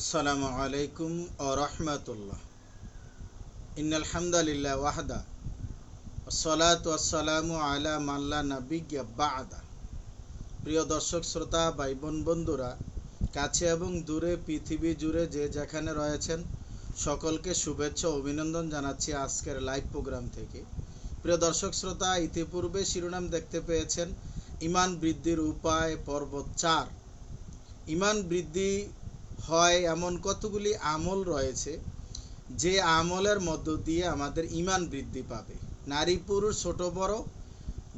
আসসালামু আলাইকুম ওয়া রাহমাতুল্লাহ। ইন্নাল হামদালিল্লাহ ওয়াহদা ওয়াসসালাতু ওয়াসসালামু আলা মান লা নাবিয়্যা বা'দা। প্রিয় দর্শক শ্রোতা ভাই বোন বন্ধুরা, কাছে এবং দূরে পৃথিবী জুড়ে যে যেখানে রয়েছেন সকলকে শুভেচ্ছা ও অভিনন্দন জানাচ্ছি আজকের লাইভ প্রোগ্রাম থেকে। প্রিয় দর্শক শ্রোতা, ইতিপূর্বে শিরোনাম দেখতে পেয়েছেন ঈমান বৃদ্ধির উপায় পর্ব 4। ঈমান বৃদ্ধি হয় এমন কতগুলি আমল রয়েছে যে আমলের মধ্য দিয়ে আমাদের ঈমান বৃদ্ধি পাবে। নারী পুরুষ ছোট বড়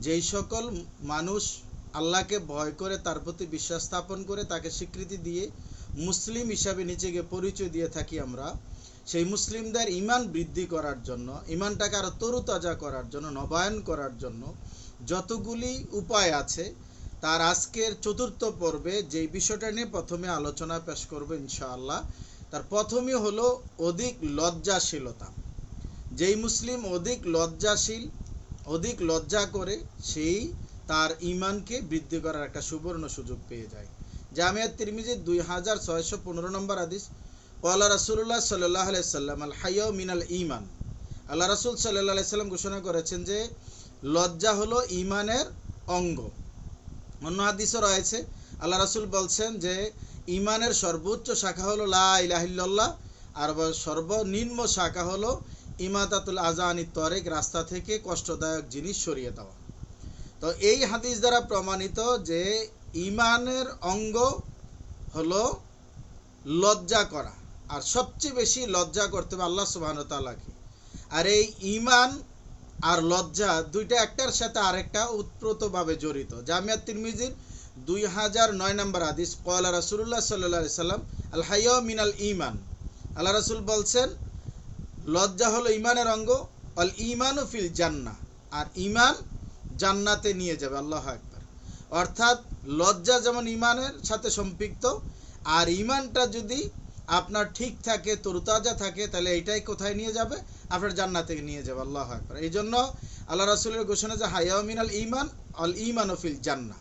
যেই সকল মানুষ আল্লাহকে ভয় করে তার প্রতি বিশ্বাস স্থাপন করে তাকে স্বীকৃতি দিয়ে মুসলিম হিসাবে নিজেকে পরিচয় দিয়ে থাকি আমরা, সেই মুসলিমদের ঈমান বৃদ্ধি করার জন্য, ঈমানটাকে আরও তরুতাজা করার জন্য, নবায়ন করার জন্য যতগুলি উপায় আছে তার আজকের চতুর্থ পর্বে যেই বিষয়টা নিয়ে প্রথমে আলোচনা পেশ করব ইনশাআল্লাহ, তার প্রথমই হলো অধিক লজ্জাশীলতা। যেই মুসলিম অধিক লজ্জাশীল, অধিক লজ্জা করে, সেই তার ঈমানকে বৃদ্ধি করার একটা সুবর্ণ সুযোগ পেয়ে যায়। জামিয়াত তিরমিজি 2615 নম্বর হাদিস, ক্বালা রাসূলুল্লাহ সাল্লাল্লাহু আলাইহি সাল্লাম আল হায়াউ মিনাল ঈমান। আল্লাহ রাসূল সাল্লাল্লাহু আলাইহি সাল্লাম ঘোষণা করেছেন যে লজ্জা হলো ঈমানের অঙ্গ। অন্য হাদিসে রয়েছে আল্লাহ রাসূল বলছেন যে ঈমানের সর্বোচ্চ শাখা হলো লা ইলাহা ইল্লাল্লাহ, আর সর্বনিম্ন শাখা হলো ইমাতাতুল আযানিত তরিক, রাস্তা থেকে কষ্টদায়ক জিনিস সরিয়ে দেওয়া। তো এই হাদিস দ্বারা প্রমাণিত যে ঈমানের অঙ্গ হলো লজ্জা করা, আর সবচেয়ে বেশি লজ্জা করতে হবে আল্লাহ সুবহানাহু ওয়া তাআলাকে। আর এই ঈমান আর লজ্জা দুইটা একটার সাথে আরেকটা ওতপ্রোতভাবে জড়িত। জামিয়াত তিরমিজির 2009 নম্বর হাদিস, ক্বালা রাসূলুল্লাহ সাল্লাল্লাহু আলাইহি সাল্লাম আল হায়াউ মিনাল ঈমান। আল্লাহ রাসূল বলছেন লজ্জা হলো ঈমানের অঙ্গ, আল ঈমানু ফিল জান্নাহ, আর ঈমান জান্নাতে নিয়ে যাবে। আল্লাহু আকবার। অর্থাৎ লজ্জা যেমন ঈমানের সাথে সম্পৃক্ত, আর ঈমানটা যদি আপনার ঠিক থাকে, তরুতাজা থাকে, তাহলে এইটাই কোথায় নিয়ে যাবে? আপনার জান্নাতে নিয়ে যাবে। আল্লাহু আকবার। এই জন্য আল্লাহ রাসূলের ঘোষণা যে হায়াউ মিনাল ঈমান আল ঈমানু ফিল জান্নাহ।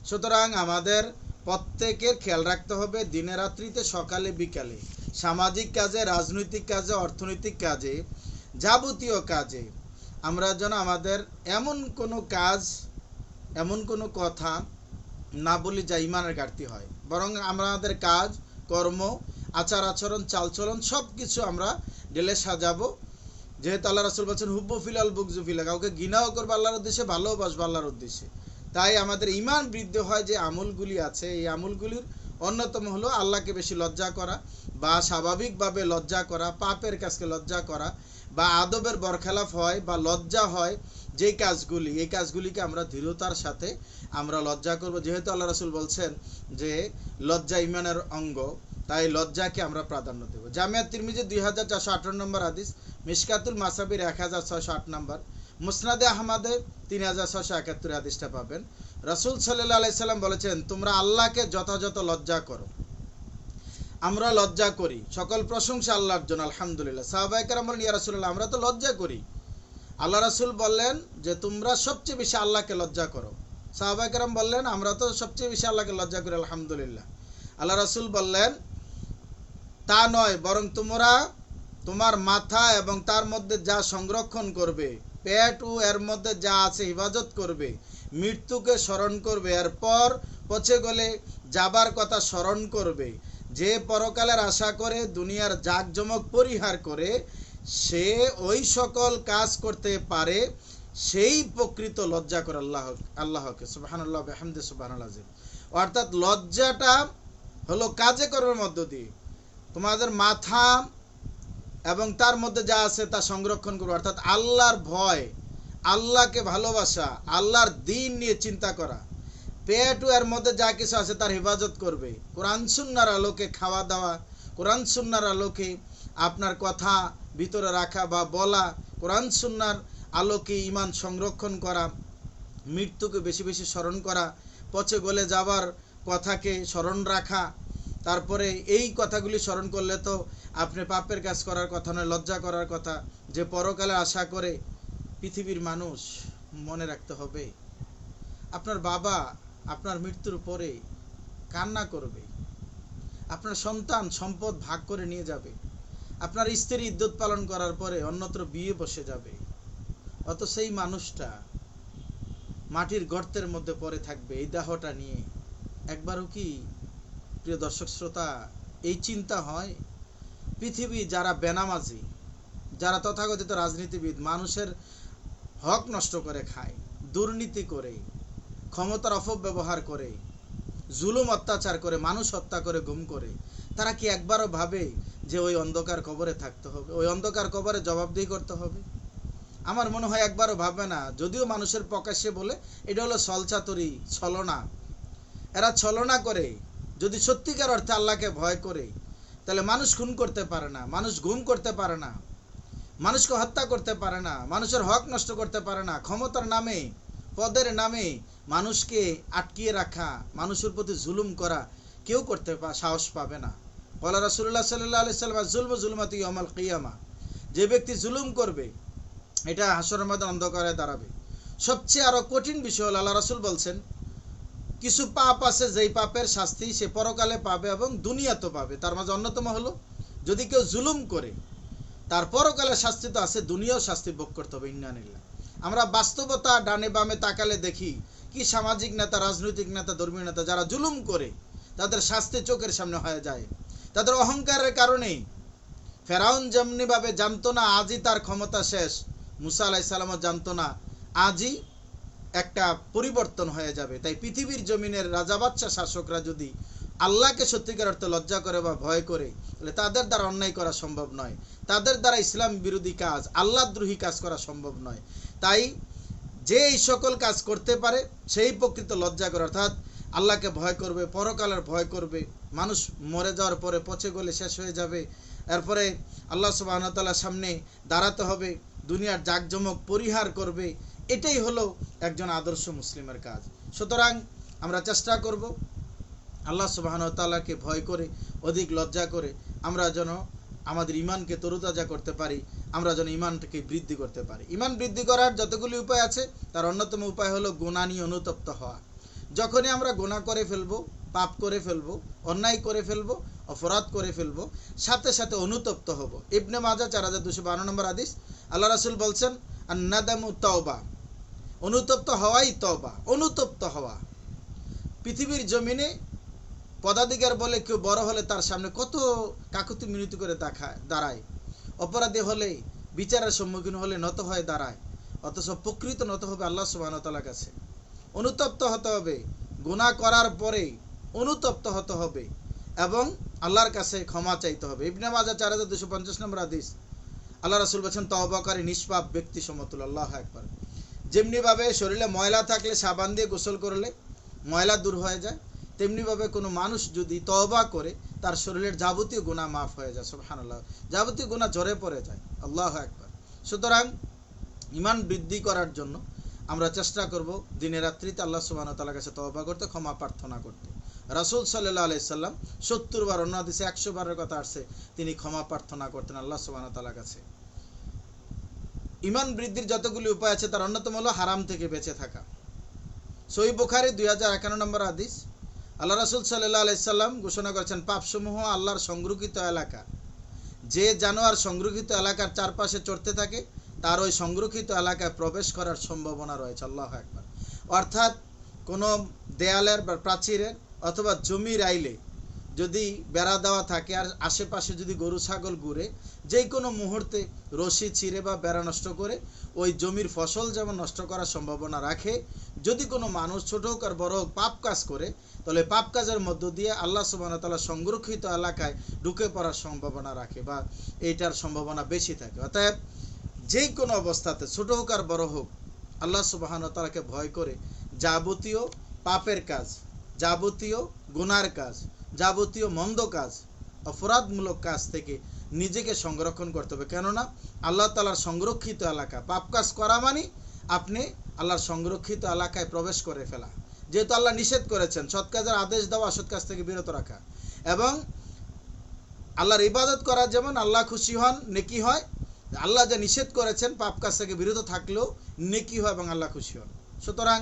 সুতরাং আমাদের প্রত্যেকের খেয়াল রাখতে হবে দিনে রাত্রিতে, সকালে বিকালে, সামাজিক কাজে, রাজনৈতিক কাজে, অর্থনৈতিক কাজে, যাবতীয় কাজে আমরা যেন আমাদের এমন কোনো কাজ, এমন কোনো কথা না বলি যা ঈমানের ঘাটতি হয়, বরং আমাদের কাজ, কর্ম, আচার আচরণ, চালচলন সব কিছু আমরা ঢেলে সাজাবো। যেহেতু আল্লাহ রাসূল বলছেন হুব্বু ফিলাল বুগযু ফিলা, কাউকে ঘৃণাও করবো আল্লাহর উদ্দেশ্যে, ভালোবাসবো আল্লাহর উদ্দেশ্যে। তাই আমাদের ঈমান বৃদ্ধি হয় যে আমলগুলি আছে, এই আমলগুলির অন্যতম হলো আল্লাহকে বেশি লজ্জা করা, বা স্বাভাবিকভাবে লজ্জা করা, পাপের কাজকে লজ্জা করা, বা আদবের বরখেলাফ হয় বা লজ্জা হয় যেই কাজগুলি, এই কাজগুলিকে আমরা দৃঢ়তার সাথে আমরা লজ্জা করব। যেহেতু আল্লাহ রাসূল বলছেন যে লজ্জা ঈমানের অঙ্গ, তাই লজ্জাকে আমরা প্রাধান্য দেব। জামিয়াত তিরমিজি 2418 নম্বর হাদিস, মিশকাতুল মাসাবির 1608 নম্বর, মুসনাদে আহমদে 3671 হাদিসটা পাবেন। রাসূল সাল্লাল্লাহু আলাইহি সাল্লাম বলেছেন তোমরা আল্লাহকে যথাযথ লজ্জা করো। আমরা লজ্জা করি, সকল প্রশংসা আল্লাহর জন্য, আলহামদুলিল্লাহ। সাহাবায়ে কেরাম বলেন ইয়া রাসূলুল্লাহ আমরা তো লজ্জা করি। আল্লাহ রাসূল বললেন যে তোমরা সবচেয়ে বেশি আল্লাহকে লজ্জা করো। সাহাবায়ে কেরাম বললেন আমরা তো সবচেয়ে বেশি আল্লাহকে লজ্জা করি, আলহামদুলিল্লাহ। আল্লাহ রাসূল বললেন তা নয়, বরং তোমরা তোমার মাথা এবং তার মধ্যে যা সংরক্ষণ করবে, পেট ও এর মধ্যে যা আছে হিফাজত করবে, মৃত্যুকে স্মরণ করবে, এরপর পচে গলে যাবার কথা স্মরণ করবে। যে পরকালের আশা করে দুনিয়ার জাকজমক পরিহার করে সে ওই সকল কাজ করতে পারে, সেই প্রকৃত লজ্জা করে আল্লাহকে। সুবহানাল্লাহ বিহামদি সুবহানাল আযীম। অর্থাৎ লজ্জাটা হলো কাজে কর্মের মধ্য দিয়ে তোমাদের মাথা এবং তার মধ্যে যা আছে তা সংরক্ষণ করবে, অর্থাৎ আল্লাহর ভয়, আল্লাহকে ভালোবাসা, আল্লাহর দ্বীন নিয়ে চিন্তা করা। পেট এর মধ্যে যা কিছু আছে তার হেফাজত করবে, কোরআন সুন্নাহর আলোকে খাওয়া দাওয়া, কোরআন সুন্নাহর আলোকে আপনার কথা ভিতরে রাখা বা বলা, কোরআন সুন্নাহর আলোকে ঈমান সংরক্ষণ করা, মৃত্যুকে বেশি বেশি স্মরণ করা, পচে গলে যাবার কথাকে স্মরণ রাখা। তারপরে এই কথাগুলি স্মরণ করলে তো আপনি পাপের কাজ করার কথা নয়, লজ্জা করার কথা। যে পরকালে আশা করে পৃথিবীর মানুষ, মনে রাখতে হবে আপনার বাবা আপনার মৃত্যুর পরে কান্না করবে, আপনার সন্তান সম্পদ ভাগ করে নিয়ে যাবে, আপনার স্ত্রী ইদ্যত পালন করার পরে অন্যত্র বিয়ে বসে যাবে, অত সেই মানুষটা মাটির গর্তের মধ্যে পড়ে থাকবে এই দেহটা নিয়ে। একবারও কি প্রিয় দর্শক শ্রোতা এই চিন্তা হয়? পৃথিবী যারা বেনামাজি, যারা তথাকথিত রাজনীতিবিদ, মানুষের হক নষ্ট করে খায়, দুর্নীতি করে, ক্ষমতার অপব্যবহার করে, জুলুম অত্যাচার করে, মানুষ হত্যা করে, গুম করে, তারা কি একবারও ভাবে যে ওই অন্ধকার কবরে থাকতে হবে, ওই অন্ধকার কবরে জবাবদিহি করতে হবে? আমার মনে হয় একবারও ভাববে না। যদিও মানুষের প্রকাশ্যে বলে এটা হলো ছলচাতুরি, ছলনা। এরা ছলনা করে। যদি সত্যিকার অর্থে আল্লাহকে ভয় করে তাহলে মানুষ খুন করতে পারে না, মানুষ গুম করতে পারে না, মানুষকে হত্যা করতে পারে না, মানুষের হক নষ্ট করতে পারে না। ক্ষমতার নামে, পদের নামে মানুষকে আটকিয়ে রাখা, মানুষের প্রতি জুলুম করা কেউ করতে সাহস পাবে না। বলা রাসূলুল্লাহ সাল্লাল্লাহু আলাইহি ওয়াসাল্লাম, জুলমু জুলমাতু ইয়াউমাল কিয়ামা, যে ব্যক্তি জুলুম করবে এটা হাসরের ময়দান অন্ধকারে দাঁড়াবে। সবচেয়ে আরো কঠিন বিষয় হলো আল্লাহ রাসূল বলছেন কিছু পাপ আছে যেই পাপের শাস্তি সে পরকালে পাবে এবং দুনিয়াতে পাবে। তার মাঝে অন্যতম হলো যদি কেউ জুলুম করে তার পরকালে শাস্তি তো আছে, দুনিয়াও শাস্তি ভোগ করতে হবে। ইন্নালিল্লাহ। আমরা বাস্তবতা ডানে বামে তাকালে দেখি কি সামাজিক নেতা, রাজনৈতিক নেতা, ধর্মীয় নেতা যারা জুলুম করে তাদের শাস্তি চোখের সামনে হয়ে যায়। তাদের অহংকারের কারণেই ফেরাউন যেমনিভাবে জানতো না আজই তার ক্ষমতা শেষ, মুসা আলাইহিস সালামও জানতো না আজই একটা পরিবর্তন হয়ে যাবে। তাই পৃথিবীর জমিনের রাজা বাদশা শাসকরা যদি আল্লাহকে সত্যিকার অর্থে লজ্জা করে বা ভয় করে তাহলে তাদের দ্বারা অন্যায় করা সম্ভব নয়, তাদের দ্বারা ইসলাম বিরোধী কাজ, আল্লাহদ্রোহী কাজ করা সম্ভব নয়। তাই যে এই সকল কাজ করতে পারে সেই প্রকৃত লজ্জা করে, অর্থাৎ আল্লাহকে ভয় করবে, পরকালের ভয় করবে। মানুষ মরে যাওয়ার পরে পচে গলে শেষ হয়ে যাবে, এরপরে আল্লাহ সুবহানাহু ওয়া তাআলার সামনে দাঁড়াতে হবে, দুনিয়ার জাকজমক পরিহার করবে। এটাই হলো একজন আদর্শ মুসলিমের কাজ। সুতরাং আমরা চেষ্টা করব আল্লাহ সুবহানাহু ওয়া তাআলাকে ভয় করে, অধিক লজ্জা করে আমরা যেন আমাদের ইমানকে তরুতাজা করতে পারি, আমরা যেন ইমানটাকে বৃদ্ধি করতে পারি। ইমান বৃদ্ধি করার যতগুলি উপায় আছে তার অন্যতম উপায় হলো গুনাহ নিয়ে অনুতপ্ত হওয়া। যখনই আমরা গুনাহ করে ফেলবো, পাপ করে ফেলবো, অন্যায় করে ফেলবো, অপরাধ করে ফেলবো, সাথে সাথে অনুতপ্ত হব। ইবনে মাজাহ 4252 নম্বর হাদিস, আল্লাহ রাসূল বলছেন আন-নাদামু তাওবা, অনুতপ্ত হওয়াই তওবা। অনুতপ্ত হওয়া। পৃথিবীর জমিনে পদাধিকার বলে কেউ বড় হলে তার সামনে কত কাকুতি মিনতি করে দাঁড়ায়, অপরাধী হলে, বিচারের সম্মুখীন হলে নত হয়ে দাঁড়ায়, অথচ প্রকৃত নত হবে আল্লাহ সুবহানাহু ওয়া তাআলার কাছে। অনুতপ্ত হতে হবে, গুনাহ করার পরে অনুতপ্ত হতে হবে এবং আল্লাহর কাছে ক্ষমা চাইতে হবে। ইবনে মাজাহ 4250 নম্বর হাদিস, আল্লাহ রাসূল বলেছেন তওবাকারী নিষ্পাপ ব্যক্তি সমতুল্য। আল্লাহু আকবার। যেমনিভাবে শরীরে ময়লা থাকলে সাবান দিয়ে গোসল করলে ময়লা দূর হয়ে যায়, তেমনিভাবে কোনো মানুষ যদি তওবা করে তার শরীরের যাবতীয় গুনাহ মাফ হয়ে যায়। সুবহানাল্লাহ। যাবতীয় গুনাহ ঝরে পড়ে যায়। আল্লাহু আকবার। সুতরাং ঈমান বৃদ্ধি করার জন্য আমরা চেষ্টা করব দিনে রাত্রিতে আল্লাহ সুবহানাহু ওয়া তাআলার কাছে তওবা করতে, ক্ষমা প্রার্থনা করতে। রাসূল সাল্লাল্লাহু আলাইহি সাল্লাম 70 বার, অন্য হাদিসে 100 বারের কথা আসছে, তিনি ক্ষমা প্রার্থনা করতেন আল্লাহ সুবহানাহু ওয়া তাআলার কাছে। ঈমান বৃদ্ধির যতগুলি উপায় আছে তার অন্যতম হলো হারাম থেকে বেঁচে থাকা। সহিহ বুখারী 2051 নম্বর হাদিস, আল্লাহ রাসূল সাল্লাল্লাহু আলাইহি সাল্লাম ঘোষণা করেছেন পাপসমূহ আল্লাহর সংরক্ষিত এলাকা। যে জানোয়ার সংরক্ষিত এলাকার চারপাশে চড়তে থাকে তার ওই সংরক্ষিত এলাকায় প্রবেশ করার সম্ভাবনা রয়েছে। আল্লাহু আকবার। অর্থাৎ কোনো দেয়ালের বা প্রাচীরের অথবা জমির আইলে যদি বেড়া দেওয়া থাকে আর আশেপাশে যদি গরু ছাগল ঘুরে, যে কোনো মুহূর্তে রশি ছিঁড়ে বা বেড়া নষ্ট করে ওই জমির ফসল যেমন নষ্ট করার সম্ভাবনা রাখে, যদি কোনো মানুষ ছোট হোক আর বড় হোক পাপ কাজ করে তাহলে পাপ কাজের মধ্য দিয়ে আল্লাহ সুবহানাহু ওয়া তাআলা সংরক্ষিত এলাকায় ঢুকে পড়ার সম্ভাবনা রাখে বা এইটার সম্ভাবনা বেশি থাকে। অতএব যে কোনো অবস্থাতে ছোট হোক আর বড় হোক আল্লাহ সুবহানাহু ওয়া তাআলাকে ভয় করে যাবতীয় পাপের কাজ, যাবতীয় গুনার কাজ, যাবতীয় মন্দ কাজ, অপরাধমূলক কাজ থেকে নিজেকে সংরক্ষণ করতে হবে। কেননা আল্লাহ তাআলার সংরক্ষিত এলাকা, পাপ কাজ করা মানে আপনি আল্লাহর সংরক্ষিত এলাকায় প্রবেশ করে ফেলা। যেহেতু আল্লাহ নিষেধ করেছেন সৎ কাজের আদেশ দেওয়া, অসৎ কাজ থেকে বিরত রাখা, এবং আল্লাহর ইবাদত করা যেমন আল্লাহ খুশি হন, নেকি হয়, আল্লাহ যা নিষেধ করেছেন পাপ কাজ থেকে বিরত থাকলেও নেকি হয় এবং আল্লাহ খুশি হন। সুতরাং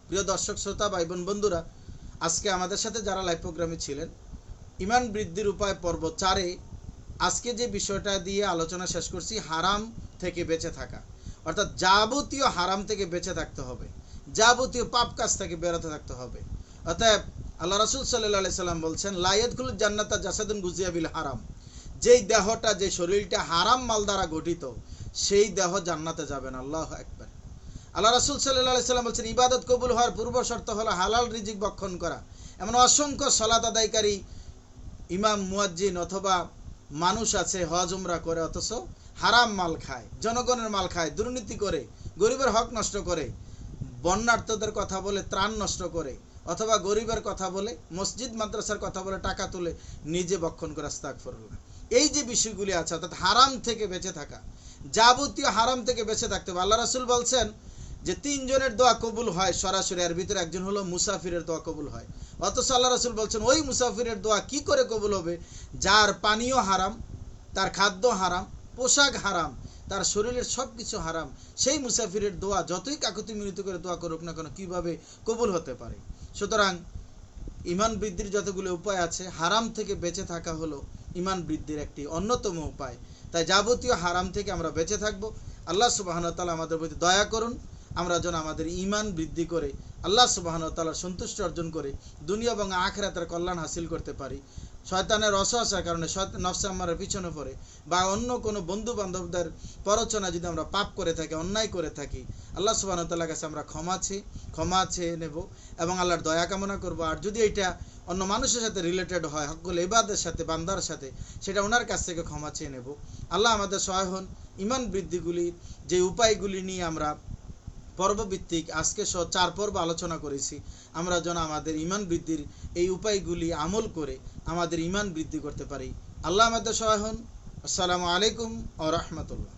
প্রিয় দর্শক শ্রোতা ভাই বোন বন্ধুরা, আজকে আমাদের সাথে যারা লাইভ প্রোগ্রামে ছিলেন ইমান বৃদ্ধির উপায় পর্ব 4-এ আজকে যে বিষয়টা দিয়ে আলোচনা শেষ করছি, হারাম থেকে বেঁচে থাকা, অর্থাৎ যাবতীয় হারাম থেকে বেঁচে থাকতে হবে, যাবতীয় পাপ কাজ থেকে বেরোতে থাকতে হবে। অতএব আল্লাহ রাসূল সাল্লাল্লাহু আলাইহি সাল্লাম বলছেন, লা ইয়াদখুলুল জান্নাতা জাসাদুন গুজিয়া বিল হারাম, যেই দেহটা, যে শরীরটা হারাম মাল দ্বারা গঠিত, সেই দেহ জান্নাতে যাবে না। আল্লাহু আকবার। আল্লাহ রাসূল সাল্লাল্লাহু আলাইহি সাল্লাম বলছেন, ইবাদত কবুল হওয়ার পূর্ব শর্ত হলো হালাল রিজিক ভক্ষণ করা। এমন অসংখ্য সালাত আদায়কারী ইমাম, মুয়াজ্জিন অথবা মানুষ আছে হজ উমরা করে, অথচ হারাম মাল খায়, জনগণের মাল খায়, দুর্নীতি করে, গরিবের হক নষ্ট করে, বন্যার্থদের কথা বলে ত্রাণ নষ্ট করে, অথবা গরিবের কথা বলে, মসজিদ মাদ্রাসার কথা বলে টাকা তুলে নিজে ভক্ষণ করে। আস্তাগফিরুল্লাহ। এই যে বিষয়গুলি আছে, অর্থাৎ হারাম থেকে বেঁচে থাকা, যাবতীয় হারাম থেকে বেঁচে থাকতে হবে। আল্লাহ রাসূল বলছেন যে 3 জনের দোয়া কবুল হয় সরাসরি, এর ভিতরে একজন হলো মুসাফিরের দোয়া কবুল হয়। অথচ আল্লাহ রাসূল বলছেন, ওই মুসাফিরের দোয়া কি করে কবুল হবে? যার পানীয় হারাম, তার খাদ্য হারাম, পোশাক হারাম, তার শরীরের সব কিছু হারাম, সেই মুসাফিরের দোয়া যতই কাকুতি মিনতি করে দোয়া করুক না কেন, কিভাবে কবুল হতে পারে? সুতরাং ইমান বৃদ্ধির যতগুলো উপায় আছে, হারাম থেকে বেঁচে থাকা হলো ইমান বৃদ্ধির একটি অন্যতম উপায়। তাই যাবতীয় হারাম থেকে আমরা বেঁচে থাকবো। আল্লাহ সুবহানাহু ওয়া তাআলা আমাদের প্রতি দয়া করুন, আমরা যেন আমাদের ইমান বৃদ্ধি করে আল্লাহ সুবহানাহু ওয়া তাআলার সন্তুষ্টি অর্জন করে দুনিয়া এবং আখিরাতের কল্যাণ হাসিল করতে পারি। শয়তানের অসহায়তার কারণে নফসে আম্মারের পিছনে পড়ে বা অন্য কোনো বন্ধু বান্ধবদের প্ররোচনা যদি আমরা পাপ করে থাকি, অন্যায় করে থাকি, আল্লাহ সুবহানাহু ওয়া তাআলার কাছে আমরা ক্ষমা চেয়ে নেব এবং আল্লাহর দয়া কামনা করব। আর যদি এটা অন্য মানুষের সাথে রিলেটেড হয়, হকুল ইবাদের সাথে, বান্দার সাথে, সেটা ওনার কাছ থেকে ক্ষমা চেয়ে নেব। আল্লাহ আমাদের সহায় হন। ইমান বৃদ্ধিগুলির যে উপায়গুলি নিয়ে আমরা পর্বভিত্তিক আজকে 4 পর্ব আলোচনা করেছি, আমরা যেন আমাদের ইমান বৃদ্ধির এই উপায়গুলি আমল করে আমাদের ইমান বৃদ্ধি করতে পারি। আল্লাহ আমাদের সহায় হন। আসসালামু আলাইকুম ওয়া রাহমাতুল্লাহ।